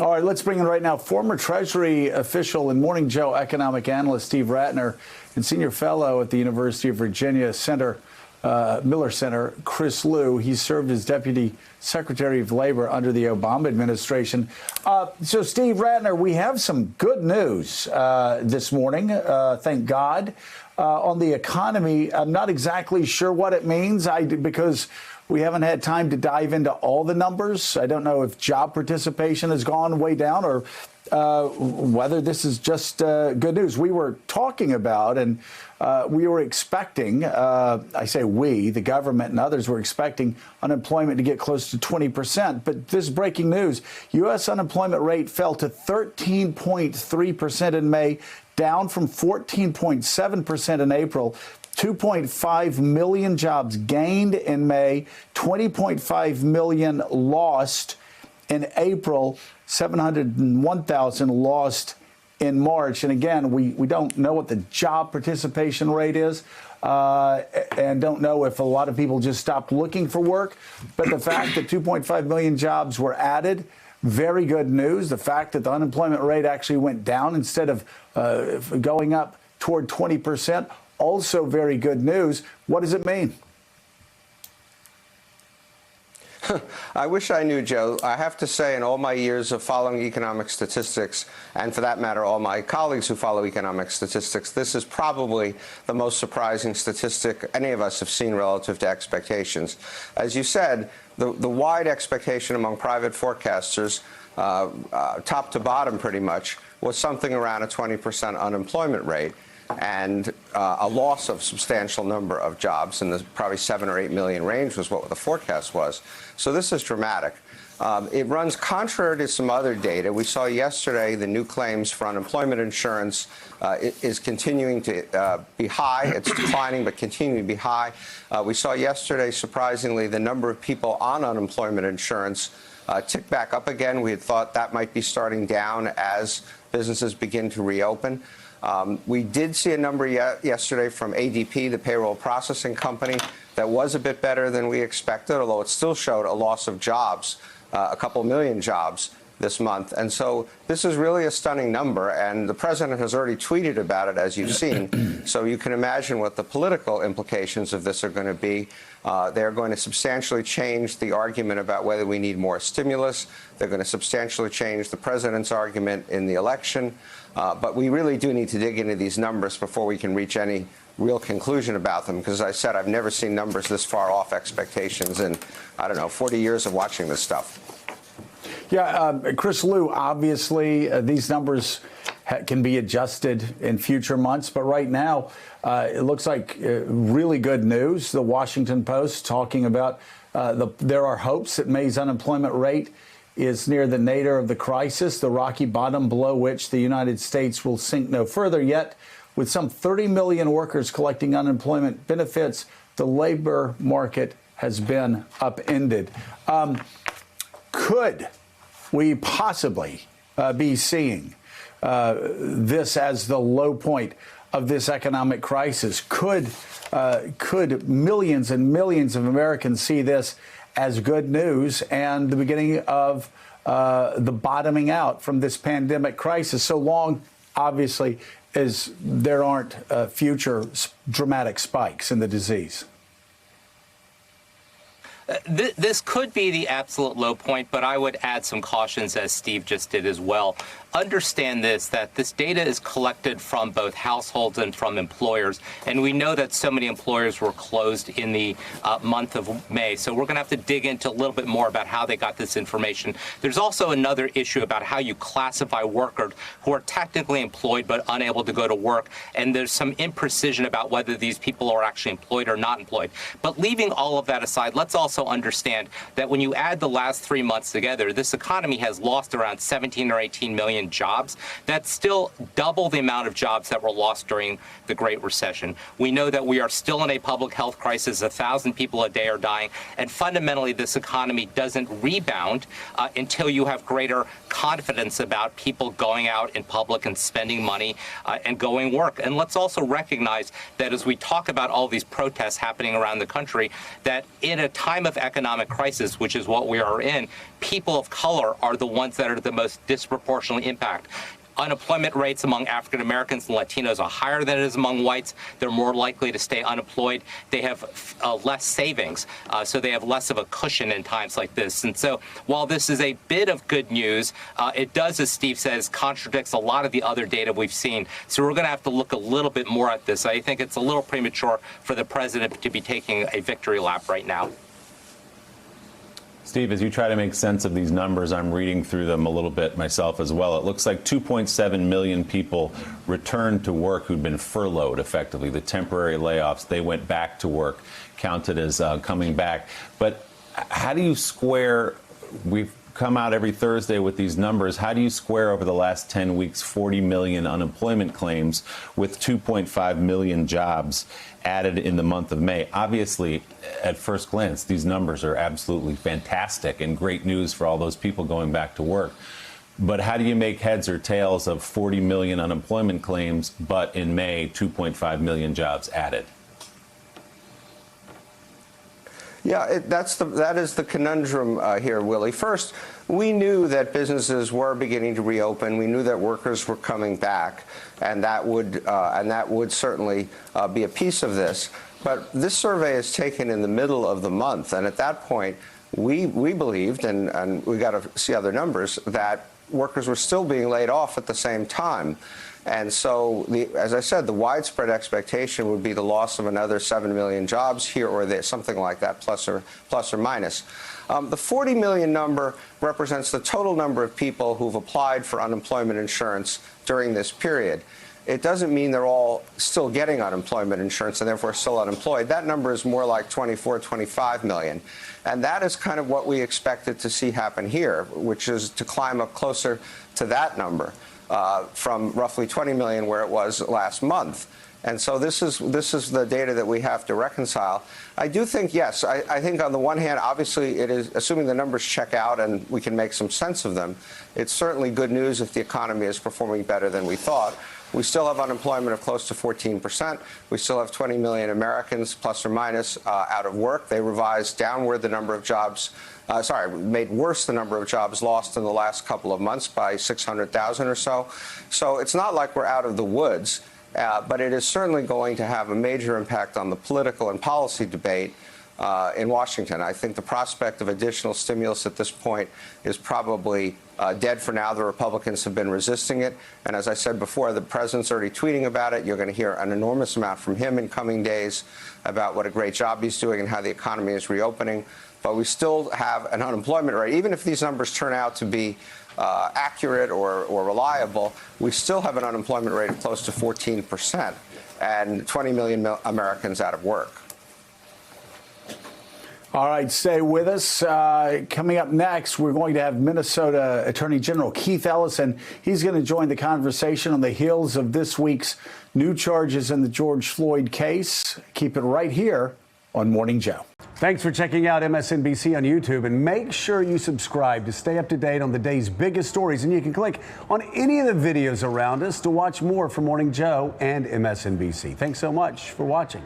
All right, let's bring in right now former Treasury official and Morning Joe economic analyst Steve Rattner and senior fellow at the University of Virginia Miller Center, Chris Lu. He served as Deputy Secretary of Labor under the Obama administration. So, Steve Rattner, we have some good news this morning, thank God, on the economy. I'm not exactly sure what it means because we haven't had time to dive into all the numbers. I don't know if job participation has gone way down or whether this is just good news. We were talking about and we were expecting, I say we, the government and others were expecting unemployment to get close to 20%. But this breaking news, U.S. unemployment rate fell to 13.3% in May, down from 14.7% in April. 2.5 million jobs gained in May, 20.5 million lost in April, 701,000 lost in March. And again, we don't know what the job participation rate is and don't know if a lot of people just stopped looking for work. But the fact that 2.5 million jobs were added, very good news. The fact that the unemployment rate actually went down instead of going up toward 20%, also very good news. What does it mean? I wish I knew, Joe. I have to say, in all my years of following economic statistics, and for that matter, all my colleagues who follow economic statistics, this is probably the most surprising statistic any of us have seen relative to expectations. As you said, the wide expectation among private forecasters, top to bottom pretty much, was something around a 20% unemployment rate and a loss of substantial number of jobs in the probably 7 or 8 million range was what the forecast was. So this is dramatic. It runs contrary to some other data. We saw yesterday the new claims for unemployment insurance is continuing to be high. It's declining, but continuing to be high. We saw yesterday, surprisingly, the number of people on unemployment insurance tick back up again. We had thought that might be starting down as businesses begin to reopen. We did see a number yesterday from ADP, the payroll processing company, that was a bit better than we expected, although it still showed a loss of jobs, a couple million jobs this month. And so this is really a stunning number, and the president has already tweeted about it, as you've seen. So you can imagine what the political implications of this are going to be. They're going to substantially change the argument about whether we need more stimulus. They're going to substantially change the president's argument in the election. But we really do need to dig into these numbers before we can reach any real conclusion about them, because as I said, I've never seen numbers this far off expectations in, I don't know, 40 years of watching this stuff. Yeah, Chris Lu, obviously these numbers can be adjusted in future months, but right now it looks like really good news. The Washington Post talking about there are hopes that May's unemployment rate is near the nadir of the crisis, the rocky bottom below which the United States will sink no further. Yet, with some 30 million workers collecting unemployment benefits, the labor market has been upended. Could we possibly be seeing this as the low point of this economic crisis? Could millions and millions of Americans see this as good news and the beginning of the bottoming out from this pandemic crisis, so long, obviously, as there aren't future dramatic spikes in the disease? This could be the absolute low point, but I would add some cautions, as Steve just did as well. Understand this, that this data is collected from both households and from employers, and we know that so many employers were closed in the month of May, so we're going to have to dig into a little bit more about how they got this information. There's also another issue about how you classify workers who are technically employed but unable to go to work, and there's some imprecision about whether these people are actually employed or not employed. But leaving all of that aside, let's also understand that when you add the last 3 months together, this economy has lost around 17 or 18 million jobs. That's still double the amount of jobs that were lost during the Great Recession. We know that we are still in a public health crisis. 1,000 people a day are dying. And fundamentally, this economy doesn't rebound until you have greater confidence about people going out in public and spending money and going work. And let's also recognize that as we talk about all these protests happening around the country, that in a time time of economic crisis, which is what we are in, people of color are the ones that are the most disproportionately impacted. Unemployment rates among African Americans and Latinos are higher than it is among whites. They're more likely to stay unemployed. They have less savings, so they have less of a cushion in times like this. And so while this is a bit of good news, it does, as Steve says, contradicts a lot of the other data we've seen. So we're going to have to look a little bit more at this. I think it's a little premature for the president to be taking a victory lap right now. Steve, as you try to make sense of these numbers, I'm reading through them a little bit myself as well. It looks like 2.7 million people returned to work who'd been furloughed, effectively. The temporary layoffs, they went back to work, counted as coming back. But how do you square, we've come out every Thursday with these numbers, how do you square over the last 10 weeks 40 million unemployment claims with 2.5 million jobs added in the month of May? Obviously, at first glance, these numbers are absolutely fantastic and great news for all those people going back to work. But how do you make heads or tails of 40 million unemployment claims, but in May, 2.5 million jobs added? Yeah, that is the conundrum here, Willie. First, we knew that businesses were beginning to reopen. We knew that workers were coming back, and that would certainly be a piece of this. But this survey is taken in the middle of the month, and at that point, we believed, and we got to see other numbers, that workers were still being laid off at the same time. And so, as I said, the widespread expectation would be the loss of another 7 million jobs here or there, something like that, plus or minus. The 40 million number represents the total number of people who've applied for unemployment insurance during this period. It doesn't mean they're all still getting unemployment insurance and therefore still unemployed. That number is more like 24, 25 million. And that is kind of what we expected to see happen here, which is to climb up closer to that number. From roughly 20 million where it was last month. And so this is the data that we have to reconcile. I do think, yes, I think on the one hand, obviously it is, assuming the numbers check out and we can make some sense of them, it's certainly good news if the economy is performing better than we thought. We still have unemployment of close to 14%. We still have 20 million Americans, plus or minus, out of work. They revised downward the number of jobs, made worse the number of jobs lost in the last couple of months by 600,000 or so. So it's not like we're out of the woods, but it is certainly going to have a major impact on the political and policy debate in Washington. I think the prospect of additional stimulus at this point is probably dead for now. The Republicans have been resisting it. And as I said before, the president's already tweeting about it. You're going to hear an enormous amount from him in coming days about what a great job he's doing and how the economy is reopening. But we still have an unemployment rate. Even if these numbers turn out to be accurate or reliable, we still have an unemployment rate of close to 14% and 20 million Americans out of work. All right, stay with us. Coming up next, we're going to have Minnesota Attorney General Keith Ellison. He's going to join the conversation on the heels of this week's new charges in the George Floyd case. Keep it right here on Morning Joe. Thanks for checking out MSNBC on YouTube, and make sure you subscribe to stay up to date on the day's biggest stories. And you can click on any of the videos around us to watch more from Morning Joe and MSNBC. Thanks so much for watching.